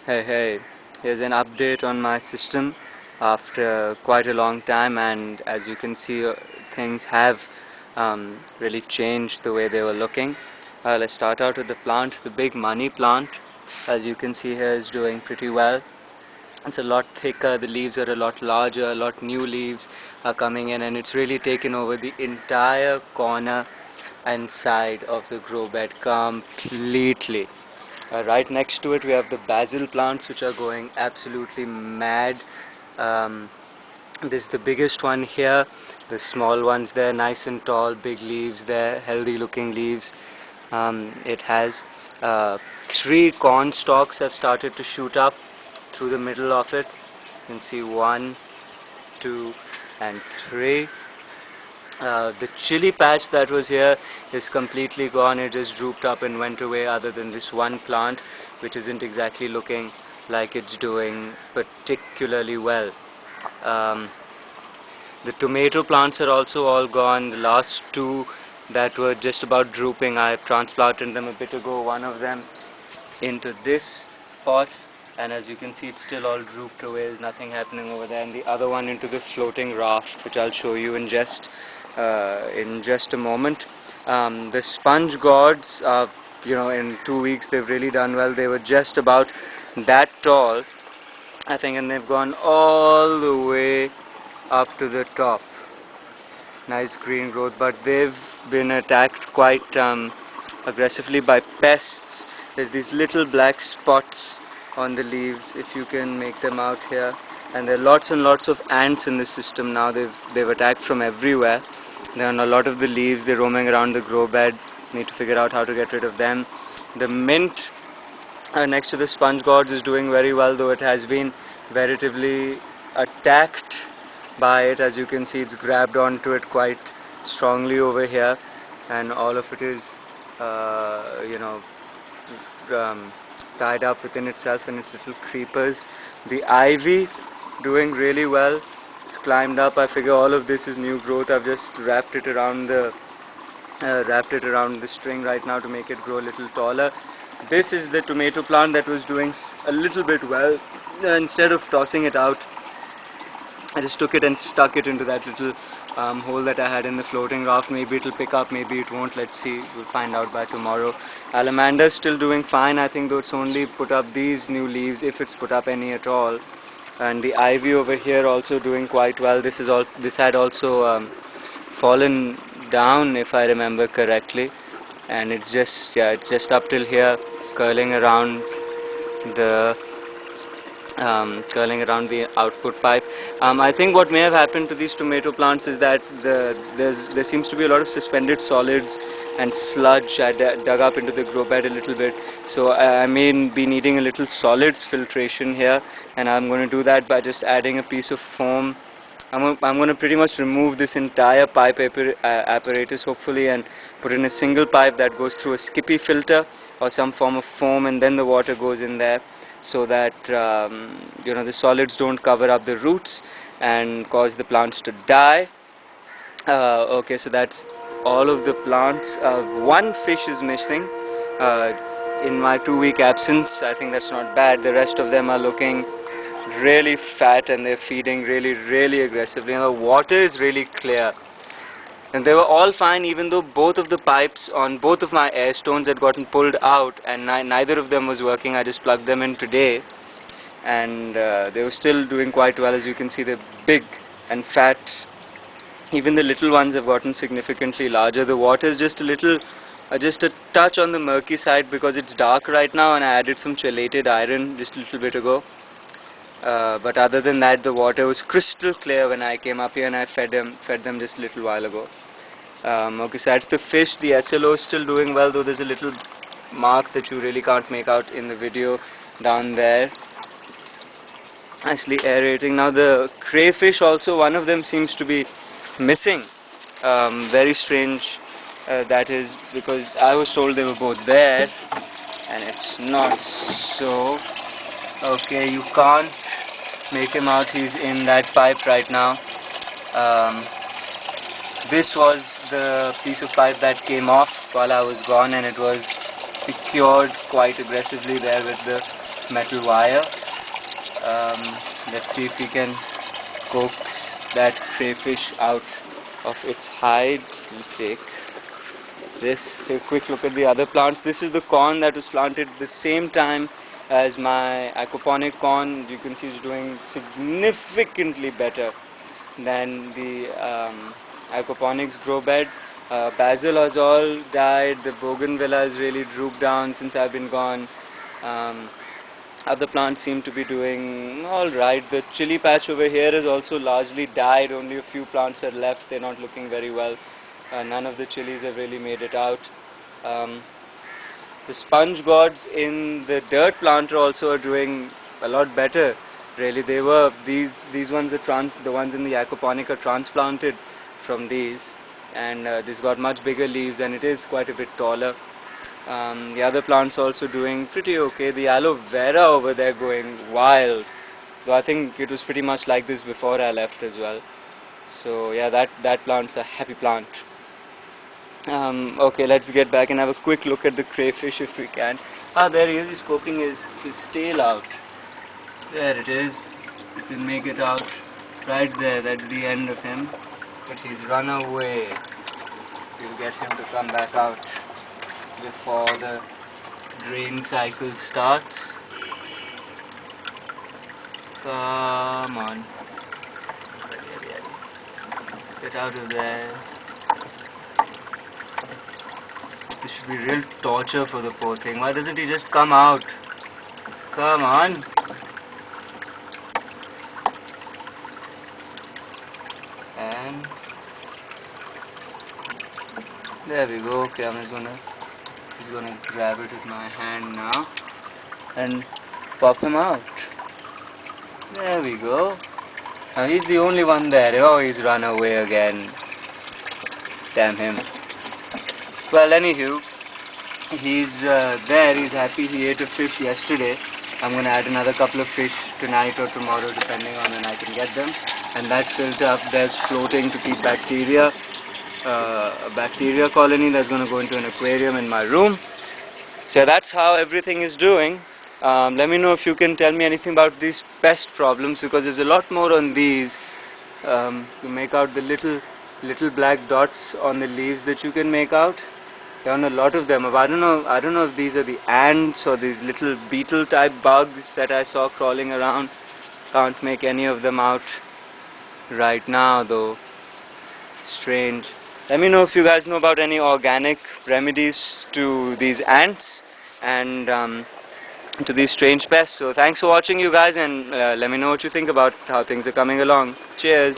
Hey, here's an update on my system after quite a long time, and as you can see, things have really changed the way they were looking. Let's start out with the plant. The big money plant, as you can see here, is doing pretty well. It's a lot thicker, the leaves are a lot larger, a lot new leaves are coming in, and it's really taken over the entire corner and side of the grow bed completely. Right next to it we have the basil plants, which are going absolutely mad. This is the biggest one here, the small ones there, nice and tall, big leaves there, healthy looking leaves. It has 3 corn stalks have started to shoot up through the middle of it. You can see 1, 2 and 3. The chili patch that was here is completely gone. It just drooped up and went away, other than this one plant which isn't exactly looking like it's doing particularly well. The tomato plants are also all gone. The last 2 that were just about drooping, I transplanted them a bit ago, one of them into this pot, and as you can see it's still all drooped away, there's nothing happening over there, and the other one into the floating raft, which I'll show you in just a moment. The sponge gourds, in 2 weeks they've really done well. They were just about that tall, I think, and they've gone all the way up to the top. Nice green growth, but they've been attacked quite aggressively by pests. There's these little black spots on the leaves, if you can make them out here, and there are lots and lots of ants in the system now. They've attacked from everywhere. They're on a lot of the leaves. They're roaming around the grow bed. Need to figure out how to get rid of them. The mint next to the sponge gourds is doing very well, though it has been veritably attacked by it. As you can see, it's grabbed onto it quite strongly over here, and all of it is tied up within itself and its little creepers. The ivy doing really well. It's climbed up. I figure all of this is new growth. I've just wrapped it around the string right now to make it grow a little taller. This is the tomato plant that was doing a little bit well. Instead of tossing it out, I just took it and stuck it into that little hole that I had in the floating raft. Maybe it'll pick up, maybe it won't. Let's see. We'll find out by tomorrow. Alamander's still doing fine, I think, though it's only put up these new leaves, if it's put up any at all. And the ivy over here also doing quite well. This had also fallen down, if I remember correctly, and it's just up till here, curling around the output pipe. I think what may have happened to these tomato plants is that there seems to be a lot of suspended solids and sludge. I dug up into the grow bed a little bit, so I may be needing a little solids filtration here, and I'm going to do that by just adding a piece of foam. I'm going to pretty much remove this entire pipe apparatus, hopefully, and put in a single pipe that goes through a skippy filter or some form of foam, and then the water goes in there, so that the solids don't cover up the roots and cause the plants to die. Okay, so that's all of the plants. 1 fish is missing in my 2-week absence. I think that's not bad. The rest of them are looking really fat, and they're feeding really, really aggressively, and the water is really clear. And they were all fine, even though both of the pipes on both of my air stones had gotten pulled out, and neither of them was working. I just plugged them in today, and they were still doing quite well. As you can see, they're big and fat. Even the little ones have gotten significantly larger. The water is just a touch on the murky side because it's dark right now, and I added some chelated iron just a little bit ago. But other than that, the water was crystal clear when I came up here, and I fed them just a little while ago. Okay, so that's the fish. The SLO is still doing well, though there's a little mark that you really can't make out in the video down there. Actually aerating. Now the crayfish also, one of them seems to be missing. Very strange, that is, because I was told they were both there, and it's not so. Okay, you can't make him out. He's in that pipe right now. This was the piece of pipe that came off while I was gone, and it was secured quite aggressively there with the metal wire. Let's see if we can coax that crayfish out of its hide. We'll take this, take a quick look at the other plants. This is the corn that was planted at the same time as my aquaponic corn. You can see it's doing significantly better than the aquaponics grow bed. Basil has all died. The bougainvillea has really drooped down since I've been gone. Other plants seem to be doing alright. The chili patch over here is also largely died. Only a few plants are left. They're not looking very well. None of the chilies have really made it out. The sponge gourds in the dirt planter also are doing a lot better. Really, they were these ones are the ones in the aquaponic are transplanted from these, and this got much bigger leaves and it is quite a bit taller. The other plants also doing pretty okay. The aloe vera over there going wild. So I think it was pretty much like this before I left as well. So yeah, that plant's a happy plant. Okay, let's get back and have a quick look at the crayfish if we can. There he is. He's poking his tail out. There it is. You can make it out right there. That's the end of him. But he's run away. We'll get him to come back out before the drain cycle starts. Come on. Get out of there. This should be real torture for the poor thing. Why doesn't he just come out? Come on. And there we go. Okay, I'm just gonna grab it with my hand now and pop him out. There we go. Now he's the only one there. Oh, he's run away again. Damn him. Well, anywho, he's there. He's happy. He ate a fish yesterday. I'm going to add another couple of fish tonight or tomorrow, depending on when I can get them. And that filter up there's floating to keep bacteria. A bacteria colony that's going to go into an aquarium in my room. So that's how everything is doing. Let me know if you can tell me anything about these pest problems, because there's a lot more on these. You make out the little black dots on the leaves that you can make out. There are a lot of them. I don't know if these are the ants or these little beetle type bugs that I saw crawling around. Can't make any of them out right now though. Strange. Let me know if you guys know about any organic remedies to these ants and to these strange pests. So thanks for watching, you guys, and let me know what you think about how things are coming along. Cheers.